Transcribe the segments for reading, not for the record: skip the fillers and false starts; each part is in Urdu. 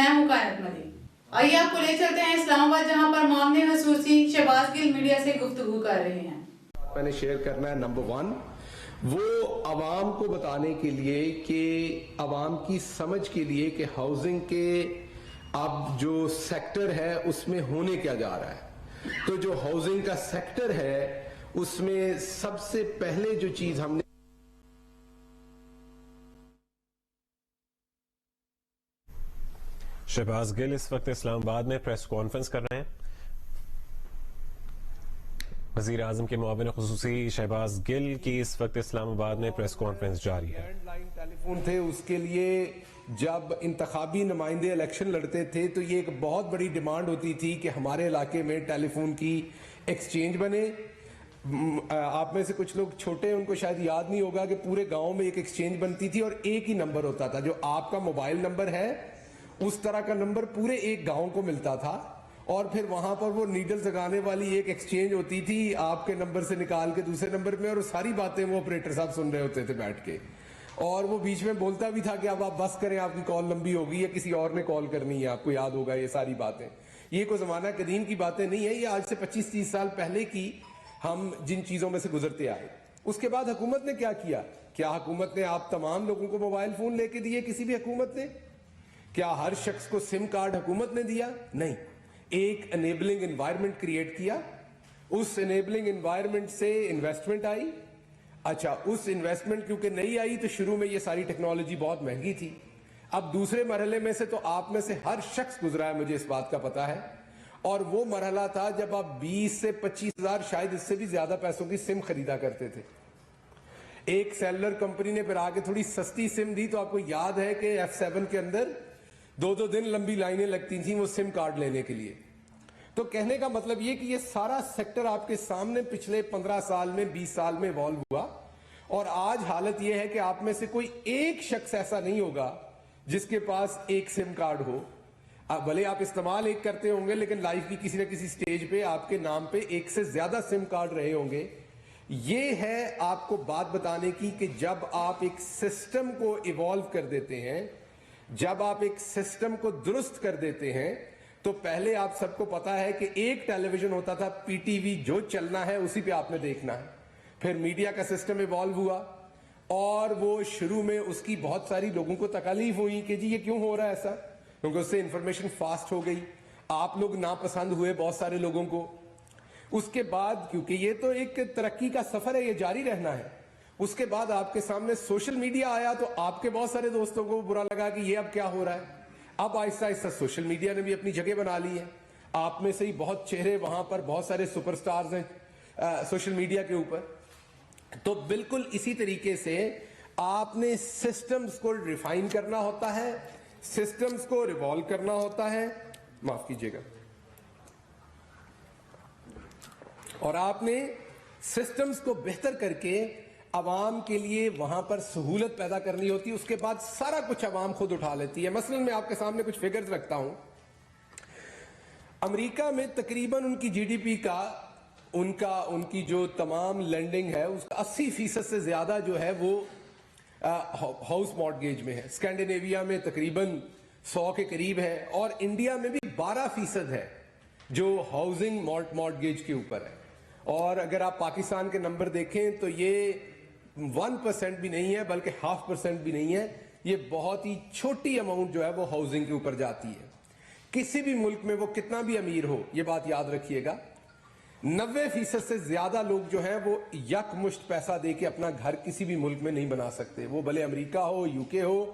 میں ہوں کائنات ملک۔ آئیے آپ کو لے چلتے ہیں اسلام آباد، جہاں پر معاملے خصوصی شہباز گل میڈیا سے گفتگو کر رہے ہیں۔ میں نے شیئر کرنا ہے نمبر 1 وہ عوام کو بتانے کے لیے کہ عوام کی سمجھ کے لیے کہ ہاؤسنگ کے اب جو سیکٹر ہے اس میں ہونے کیا جا رہا ہے۔ تو جو ہاؤسنگ کا سیکٹر ہے اس میں سب سے پہلے جو چیز ہم نے شہباز گل اس وقت اسلام آباد میں پریس کانفرنس کر رہے ہیں۔ وزیر اعظم کے معاون خصوصی شہباز گل کی اس وقت اسلام آباد میں پریس کانفرنس جاری ہے۔ لینڈ لائن ٹیلی فون تھے، اس کے لیے جب انتخابی نمائندے الیکشن لڑتے تھے تو یہ ایک بہت بڑی ڈیمانڈ ہوتی تھی کہ ہمارے علاقے میں ٹیلی فون کی ایکسچینج بنے۔ آپ میں سے کچھ لوگ چھوٹے ان کو شاید یاد نہیں ہوگا کہ پورے گاؤں میں ایک ایکسچینج بنتی تھی اور ایک ہی نمبر ہوتا تھا، جو آپ کا موبائل نمبر ہے اس طرح کا نمبر پورے ایک گاؤں کو ملتا تھا، اور پھر وہاں پر وہ نیڈل لگانے والی ایک ایکسچینج ہوتی تھی آپ کے نمبر سے نکال کے دوسرے نمبر میں، اور ساری باتیں وہ آپریٹر صاحب سن رہے ہوتے تھے بیٹھ کے، اور وہ بیچ میں بولتا بھی تھا کہ اب آپ بس کریں، آپ کی کال لمبی ہوگی یا کسی اور نے کال کرنی ہے، آپ کو یاد ہوگا یہ ساری باتیں۔ یہ کوئی زمانہ قدیم کی باتیں نہیں ہیں، یہ آج سے 25-30 سال پہلے کی ہم جن چیزوں میں سے گزرتے آئے۔ اس کے بعد حکومت نے کیا کیا؟ کیا حکومت نے آپ تمام لوگوں کو موبائل فون لے کے دیے؟ کسی بھی حکومت نے؟ کیا ہر شخص کو سم کارڈ حکومت نے دیا؟ نہیں۔ ایک انیبلنگ انوائرمنٹ کریٹ کیا، اس انیبلنگ انوائرمنٹ سے انویسٹمنٹ آئی۔ اچھا، اس انویسٹمنٹ کیونکہ نہیں آئی تو شروع میں یہ ساری ٹیکنالوجی بہت مہنگی تھی۔ اب دوسرے مرحلے میں سے تو آپ میں سے ہر شخص گزرا ہے، مجھے اس بات کا پتا ہے، اور وہ مرحلہ تھا جب آپ 20 سے 25 ہزار، شاید اس سے بھی زیادہ پیسوں کی سم خریدا کرتے تھے۔ ایک سیلولر کمپنی نے پھر آگے تھوڑی سستی سم دی تو آپ کو یاد ہے کہ F7 کے اندر 2 دن لمبی لائنیں لگتی تھیں وہ سم کارڈ لینے کے لیے۔ تو کہنے کا مطلب یہ کہ یہ سارا سیکٹر آپ کے سامنے پچھلے 15 سال میں 20 سال میں ایوالو ہوا، اور آج حالت یہ ہے کہ آپ میں سے کوئی ایک شخص ایسا نہیں ہوگا جس کے پاس ایک سم کارڈ ہو۔ بھلے آپ استعمال ایک کرتے ہوں گے لیکن لائف کی کسی نہ کسی سٹیج پہ آپ کے نام پہ ایک سے زیادہ سم کارڈ رہے ہوں گے۔ یہ ہے آپ کو بات بتانے کی کہ جب آپ ایک سسٹم کو ایوالو کر دیتے ہیں، جب آپ ایک سسٹم کو درست کر دیتے ہیں، تو پہلے آپ سب کو پتا ہے کہ ایک ٹیلی ویژن ہوتا تھا پی ٹی وی، جو چلنا ہے اسی پہ آپ نے دیکھنا ہے۔ پھر میڈیا کا سسٹم ایوالو ہوا، اور وہ شروع میں اس کی بہت ساری لوگوں کو تکلیف ہوئی کہ جی یہ کیوں ہو رہا ہے ایسا، کیونکہ اس سے انفارمیشن فاسٹ ہو گئی، آپ لوگ ناپسند ہوئے بہت سارے لوگوں کو۔ اس کے بعد کیونکہ یہ تو ایک ترقی کا سفر ہے، یہ جاری رہنا ہے، اس کے بعد آپ کے سامنے سوشل میڈیا آیا تو آپ کے بہت سارے دوستوں کو برا لگا کہ یہ اب کیا ہو رہا ہے۔ اب آہستہ آہستہ سوشل میڈیا نے بھی اپنی جگہ بنا لی ہے، آپ میں سے ہی بہت چہرے وہاں پر، بہت سارے سپر سٹارز ہیں سوشل میڈیا کے اوپر۔ تو بالکل اسی طریقے سے آپ نے سسٹمز کو ریفائن کرنا ہوتا ہے، سسٹمز کو ریوالو کرنا ہوتا ہے، معاف کیجیے گا، اور آپ نے سسٹمز کو بہتر کر کے عوام کے لیے وہاں پر سہولت پیدا کرنی ہوتی ہے۔ اس کے بعد سارا کچھ عوام خود اٹھا لیتی ہے۔ مثلا میں آپ کے سامنے کچھ فگرز رکھتا ہوں۔ امریکہ میں تقریباً ان کی جی ڈی پی کا، ان کی جو تمام لینڈنگ ہے اس کا 80% سے زیادہ جو ہے وہ ہاؤس مارٹگیج میں ہے۔ اسکینڈینیویا میں تقریباً 100 کے قریب ہے، اور انڈیا میں بھی 12% ہے جو ہاؤسنگ مارٹگیج کے اوپر ہے۔ اور اگر آپ پاکستان کے نمبر دیکھیں تو یہ 1% بھی نہیں ہے، بلکہ 0.5% بھی نہیں ہے۔ یہ بہت ہی چھوٹی اماؤنٹ جو ہے وہ ہاؤسنگ کے اوپر جاتی ہے۔ کسی بھی ملک میں وہ کتنا بھی امیر ہو، یہ بات یاد رکھیے گا، 90% سے زیادہ لوگ جو ہیں وہ یک مشت پیسہ دے کے اپنا گھر کسی بھی ملک میں نہیں بنا سکتے، وہ بھلے امریکہ ہو، یو کے ہو۔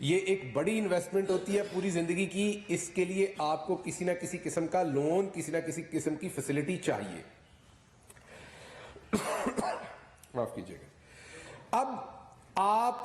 یہ ایک بڑی انویسٹمنٹ ہوتی ہے پوری زندگی کی، اس کے لیے آپ کو کسی نہ کسی قسم کا لون، کسی نہ کسی قسم کی فیسلٹی چاہیے۔ معاف کیجیے گا۔ اب آپ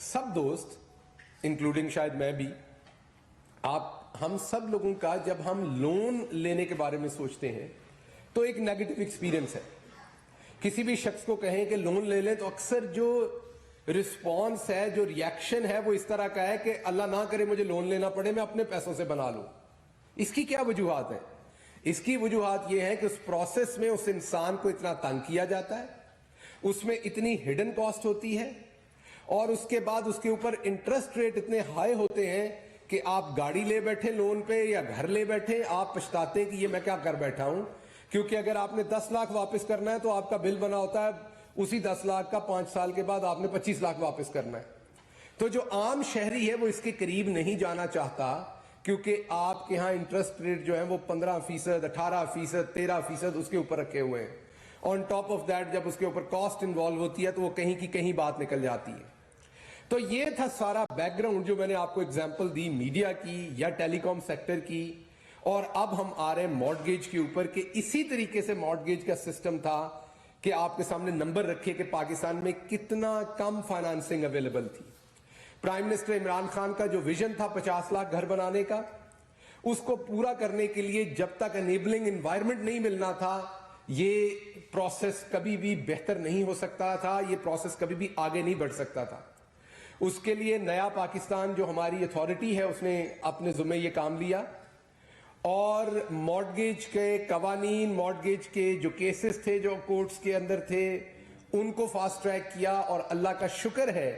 سب دوست، انکلوڈنگ شاید میں بھی، ہم سب لوگوں کا جب ہم لون لینے کے بارے میں سوچتے ہیں تو ایک نیگیٹو ایکسپیرینس ہے۔ کسی بھی شخص کو کہیں کہ لون لے لیں تو اکثر جو رسپانس ہے، جو ریاکشن ہے، وہ اس طرح کا ہے کہ اللہ نہ کرے مجھے لون لینا پڑے، میں اپنے پیسوں سے بنا لوں۔ اس کی کیا وجوہات ہیں؟ اس کی وجوہات یہ ہے کہ اس پروسیس میں اس انسان کو اتنا تنگ کیا جاتا ہے، اس میں اتنی ہڈن کاسٹ ہوتی ہے، اور اس کے بعد اس کے اوپر انٹرسٹ ریٹ اتنے ہائی ہوتے ہیں کہ کہ آپ گاڑی لے بیٹھے لون پہ یا گھر لے بیٹھے، آپ پچھتاتے ہیں کہ یہ میں کیا کر بیٹھا ہوں، کیونکہ اگر آپ نے 10 لاکھ واپس کرنا ہے تو آپ کا بل بنا ہوتا ہے اسی 10 لاکھ کا 5 سال کے بعد آپ نے 25 لاکھ واپس کرنا ہے۔ تو جو عام شہری ہے وہ اس کے قریب نہیں جانا چاہتا، کیونکہ آپ کے ہاں انٹرسٹ ریٹ جو ہے وہ 15%، 18%، 13% اس کے اوپر رکھے ہوئے ہیں۔ آن ٹاپ آف دیٹ جب اس کے اوپر کاسٹ انوالو ہوتی ہے تو وہ کہیں کی کہیں بات نکل جاتی ہے۔ تو یہ تھا سارا بیک گراؤنڈ جو میں نے آپ کو اگزامپل دی میڈیا کی یا ٹیلی کام سیکٹر کی، اور اب ہم آ رہے ہیں مارٹگیج کے اوپر کہ اسی طریقے سے مارٹگیج کا سسٹم تھا کہ آپ کے سامنے نمبر رکھے کہ پاکستان میں کتنا کم فائنانسنگ اویلیبل تھی۔ پرائم منسٹر عمران خان کا جو ویژن تھا 50 لاکھ گھر بنانے کا، اس کو پورا کرنے کے لیے جب تک انیبلنگ انوائرمنٹ نہیں ملنا تھا یہ پروسیس کبھی بھی بہتر نہیں ہو سکتا تھا، یہ پروسیس کبھی بھی آگے نہیں بڑھ سکتا تھا۔ اس کے لیے نیا پاکستان جو ہماری اتھارٹی ہے اس نے اپنے ذمہ یہ کام لیا، اور مارٹگیج کے قوانین، مارٹگیج کے جو کیسز تھے جو کورٹس کے اندر تھے ان کو فاسٹ ٹریک کیا، اور اللہ کا شکر ہے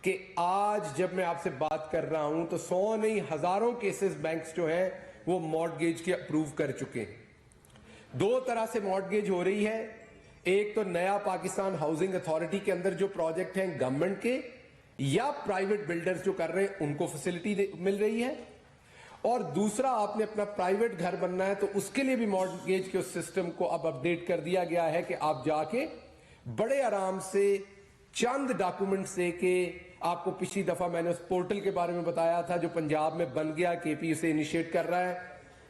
کہ آج جب میں آپ سے بات کر رہا ہوں تو 100 نہیں ہزاروں کیسز بینکس جو ہیں وہ مارٹگیج کے اپروو کر چکے ہیں۔ 2 طرح سے مارٹگیج ہو رہی ہے، ایک تو نیا پاکستان ہاؤسنگ اتھارٹی کے اندر جو پروجیکٹ ہیں گورنمنٹ کے یا پرائیویٹ بلڈرز جو کر رہے ہیں ان کو فیسلٹی مل رہی ہے، اور دوسرا آپ نے اپنا پرائیویٹ گھر بننا ہے تو اس کے لیے بھی مارٹگیج کے اس سسٹم کو اب اپڈیٹ کر دیا گیا ہے کہ آپ جا کے بڑے آرام سے چند ڈاکومنٹس دے کے، آپ کو پچھلی دفعہ میں نے اس پورٹل کے بارے میں بتایا تھا جو پنجاب میں بن گیا، کے پی اسے انیشیٹ کر رہا ہے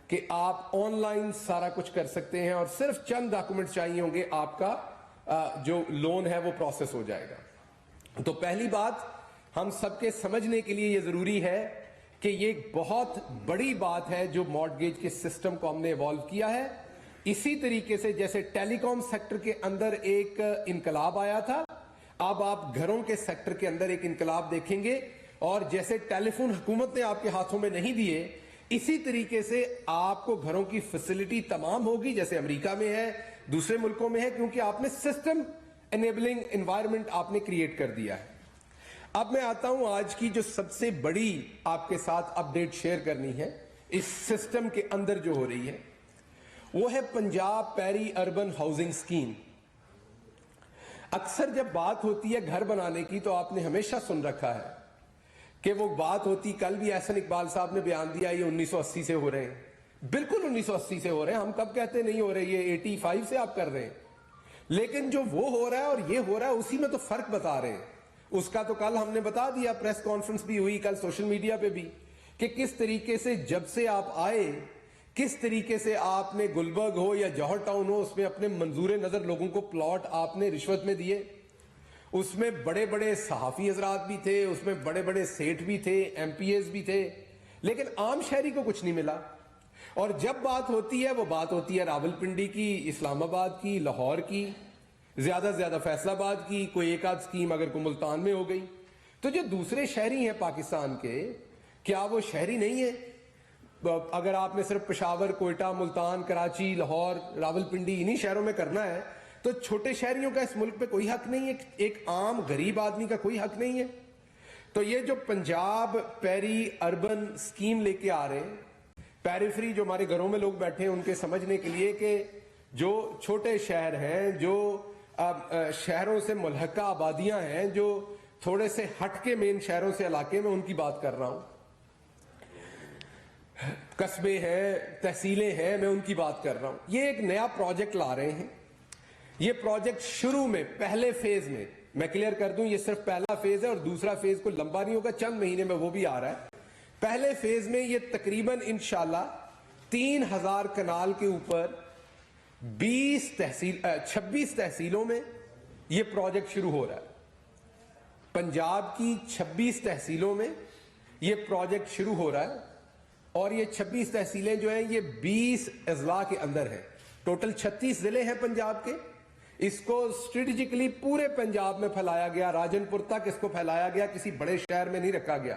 کہ آپ آن لائن سارا کچھ کر سکتے ہیں اور صرف چند ڈاکومنٹ چاہیے ہوں گے، آپ کا جو لون ہے وہ پروسیس ہو جائے گا۔ تو پہلی بات ہم سب کے سمجھنے کے لیے یہ ضروری ہے کہ یہ ایک بہت بڑی بات ہے جو مارٹگیج کے سسٹم کو ہم نے ایوالو کیا ہے۔ اسی طریقے سے جیسے ٹیلی کام سیکٹر کے اندر ایک انقلاب آیا تھا، اب آپ گھروں کے سیکٹر کے اندر ایک انقلاب دیکھیں گے، اور جیسے ٹیلی فون حکومت نے آپ کے ہاتھوں میں نہیں دیے، اسی طریقے سے آپ کو گھروں کی فیسلٹی تمام ہوگی جیسے امریکہ میں ہے، دوسرے ملکوں میں ہے، کیونکہ آپ نے سسٹم انیبلنگ انوائرمنٹ آپ نے کریٹ کر دیا ہے۔ اب میں آتا ہوں آج کی جو سب سے بڑی آپ کے ساتھ اپڈیٹ شیئر کرنی ہے اس سسٹم کے اندر جو ہو رہی ہے، وہ ہے Punjab peri urban housing scheme. اکثر جب بات ہوتی ہے گھر بنانے کی تو آپ نے ہمیشہ سن رکھا ہے کہ وہ بات ہوتی، کل بھی احسن اقبال صاحب نے بیان دیا یہ 1980 سے ہو رہے ہیں، بالکل 1980 سے ہو رہے ہیں، ہم کب کہتے نہیں ہو رہے، یہ 85 سے آپ کر رہے ہیں، لیکن جو وہ ہو رہا ہے اور یہ ہو رہا ہے اسی میں تو فرق بتا رہے ہیں۔ اس کا تو کل ہم نے بتا دیا، پریس کانفرنس بھی ہوئی کل سوشل میڈیا پہ بھی، کہ کس طریقے سے جب سے آپ آئے کس طریقے سے آپ نے گلبرگ ہو یا جوہر ٹاؤن ہو اس میں اپنے منظور نظر لوگوں کو پلاٹ آپ نے رشوت میں دیے، اس میں بڑے بڑے صحافی حضرات بھی تھے، اس میں بڑے بڑے سیٹ بھی تھے، ایم پی ایز بھی تھے، لیکن عام شہری کو کچھ نہیں ملا۔ اور جب بات ہوتی ہے وہ بات ہوتی ہے راولپنڈی کی، اسلام آباد کی، لاہور کی، زیادہ سے زیادہ فیصل آباد کی، کوئی ایک آدھ سکیم اگر کوئی ملتان میں ہو گئی۔ تو جو دوسرے شہری ہیں پاکستان کے، کیا وہ شہری نہیں ہیں؟ اگر آپ نے صرف پشاور، کوئٹہ، ملتان، کراچی، لاہور، راولپنڈی انہی شہروں میں کرنا ہے تو چھوٹے شہریوں کا اس ملک پہ کوئی حق نہیں ہے، ایک عام غریب آدمی کا کوئی حق نہیں ہے۔ تو یہ جو پنجاب پیری اربن سکیم لے کے آ رہے ہیں، پیریفری جو ہمارے گھروں میں لوگ بیٹھے ہیں ان کے سمجھنے کے لیے کہ جو چھوٹے شہر ہیں، جو شہروں سے ملحقہ آبادیاں ہیں، جو تھوڑے سے ہٹ کے مین شہروں سے علاقے میں، ان کی بات کر رہا ہوں، قصبے ہیں، تحصیلیں ہیں، میں ان کی بات کر رہا ہوں۔ یہ ایک نیا پروجیکٹ لا رہے ہیں۔ یہ پروجیکٹ شروع میں پہلے فیز میں کلیئر کر دوں، یہ صرف پہلا فیز ہے اور دوسرا فیز کو لمبا نہیں ہوگا، چند مہینے میں وہ بھی آ رہا ہے۔ پہلے فیز میں یہ تقریباً انشاءاللہ 3000 کنال کے اوپر 26 تحصیلوں میں یہ پروجیکٹ شروع ہو رہا ہے۔ پنجاب کی 26 تحصیلوں میں یہ پروجیکٹ شروع ہو رہا ہے، اور یہ 26 تحصیلیں جو ہیں یہ 20 اضلاع کے اندر ہیں۔ ٹوٹل 36 ضلع ہیں پنجاب کے۔ اس کو اسٹریٹجکلی پورے پنجاب میں پھیلایا گیا، راجن پور تک اس کو پھیلایا گیا، کسی بڑے شہر میں نہیں رکھا گیا۔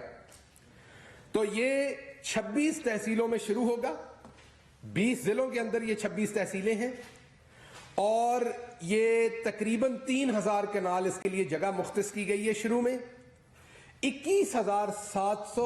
تو یہ 26 تحصیلوں میں شروع ہوگا، 20 ضلعوں کے اندر یہ 26 تحصیلیں ہیں، اور یہ تقریباً 3000 کنال اس کے لیے جگہ مختص کی گئی ہے شروع میں۔ 21,700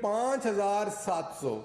5,700।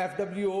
FWO